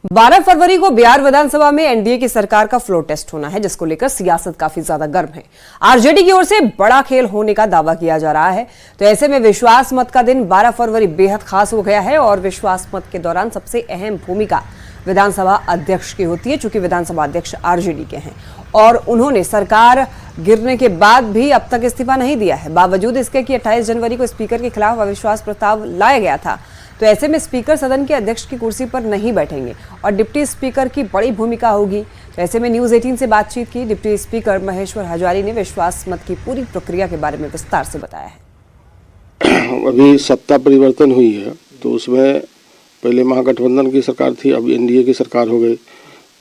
12 फरवरी को बिहार विधानसभा में एनडीए की सरकार का फ्लोर टेस्ट होना है, जिसको लेकर सियासत काफी ज्यादा गर्म है। आरजेडी की ओर से बड़ा खेल होने का दावा किया जा रहा है। तो ऐसे में विश्वास मत का दिन 12 फरवरी बेहद खास हो गया है और विश्वास मत के दौरान सबसे अहम भूमिका विधानसभा अध्यक्ष की होती है, चूंकि विधानसभा अध्यक्ष आरजेडी के हैं और उन्होंने सरकार गिरने के बाद भी अब तक इस्तीफा नहीं दिया है। बावजूद इसके कि 28 जनवरी को स्पीकर के खिलाफ अविश्वास प्रस्ताव लाया गया था। तो ऐसे में स्पीकर सदन के अध्यक्ष की कुर्सी पर नहीं बैठेंगे और डिप्टी स्पीकर की बड़ी भूमिका होगी। तो ऐसे में न्यूज 18 से बातचीत की डिप्टी स्पीकर महेश्वर हजारी ने विश्वास मत की पूरी प्रक्रिया के बारे में विस्तार से बताया है। अभी सत्ता परिवर्तन हुई है, तो उसमें पहले महागठबंधन की सरकार थी, अभी एनडीए की सरकार हो गई।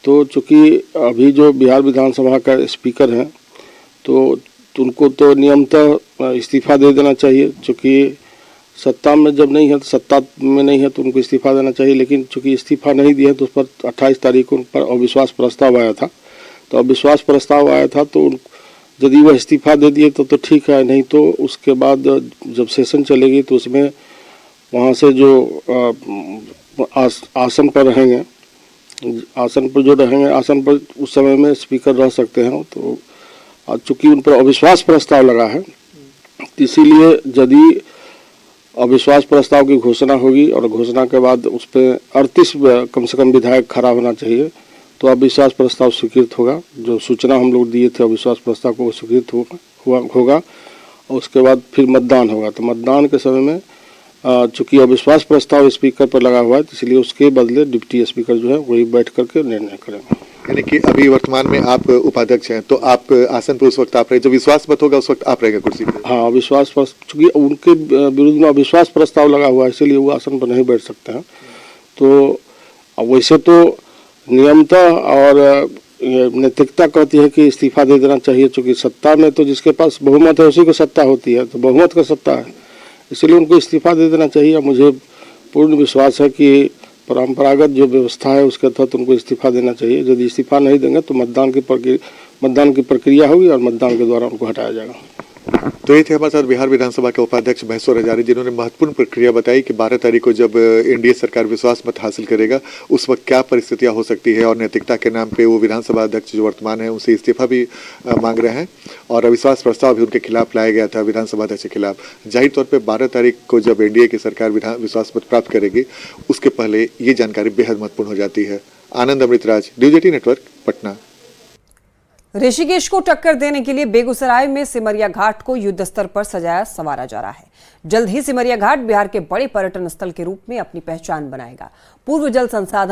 तो चूंकि अभी जो बिहार विधानसभा का स्पीकर हैं, तो उनको तो नियमतः इस्तीफा दे देना चाहिए। चूँकि सत्ता में जब नहीं है, तो सत्ता में नहीं है तो उनको इस्तीफा देना चाहिए। लेकिन चूंकि इस्तीफा नहीं दिया तो उस पर 28 तारीख को उन पर अविश्वास प्रस्ताव आया था। तो अविश्वास प्रस्ताव आया था, तो यदि वह इस्तीफा दे दिए तो ठीक है, नहीं तो उसके बाद जब सेशन चलेगी तो उसमें वहाँ से जो आसन पर रहेंगे, आसन पर उस समय में स्पीकर रह सकते हैं। तो चूंकि उन पर अविश्वास प्रस्ताव लगा है, इसीलिए यदि अविश्वास प्रस्ताव की घोषणा होगी और घोषणा के बाद उस पर 38 कम से कम विधायक खड़ा होना चाहिए, तो अविश्वास प्रस्ताव स्वीकृत होगा। जो सूचना हम लोग दिए थे अविश्वास प्रस्ताव को, स्वीकृत होगा और उसके बाद फिर मतदान होगा। तो मतदान के समय में चूंकि अविश्वास प्रस्ताव स्पीकर पर लगा हुआ है, तो इसलिए उसके बदले डिप्टी स्पीकर जो है वही बैठ करके निर्णय करेंगे। यानी कि अभी वर्तमान में आप उपाध्यक्ष हैं, तो आप आसन पर उस वक्त आप रहे, जब विश्वास मत होगा उस वक्त आप रहेंगे कुर्सी पर। हाँ, अविश्वास चूंकि उनके विरुद्ध में अविश्वास प्रस्ताव लगा हुआ है, इसलिए वो आसन पर नहीं बैठ सकते हैं। तो वैसे तो नियमतः और नैतिकता कहती है कि इस्तीफा दे देना चाहिए। चूंकि सत्ता में तो जिसके पास बहुमत है उसी को सत्ता होती है, तो बहुमत का सत्ता है, इसलिए उनको इस्तीफा दे देना चाहिए। मुझे पूर्ण विश्वास है कि परंपरागत जो व्यवस्था है उसके तहत उनको इस्तीफा देना चाहिए। यदि इस्तीफा नहीं देंगे तो मतदान की प्रक्रिया होगी और मतदान के द्वारा उनको हटाया जाएगा। तो ये थे हमारे साथ बिहार विधानसभा के उपाध्यक्ष महेश्वर हजारी, जिन्होंने महत्वपूर्ण प्रक्रिया बताई कि 12 तारीख को जब एनडीए सरकार विश्वास मत हासिल करेगा उस वक्त क्या परिस्थितियां हो सकती है और नैतिकता के नाम पे वो विधानसभा अध्यक्ष जो वर्तमान है उनसे इस्तीफा भी मांग रहे हैं और अविश्वास प्रस्ताव भी उनके खिलाफ लाया गया था विधानसभा अध्यक्ष के खिलाफ। जाहिर तौर पर 12 तारीख को जब एनडीए की सरकार विश्वास मत प्राप्त करेगी उसके पहले ये जानकारी बेहद महत्वपूर्ण हो जाती है। आनंद अमृतराज, न्यूज 18 नेटवर्क, पटना। ऋषिकेश को टक्कर देने के लिए बेगूसराय में सिमरिया घाट को युद्ध स्तर पर सजाया संवारा जा रहा है। जल्द ही सिमरिया घाट बिहार के बड़े पर्यटन स्थल के रूप में अपनी पहचान बनाएगा। पूर्व जल संसाधन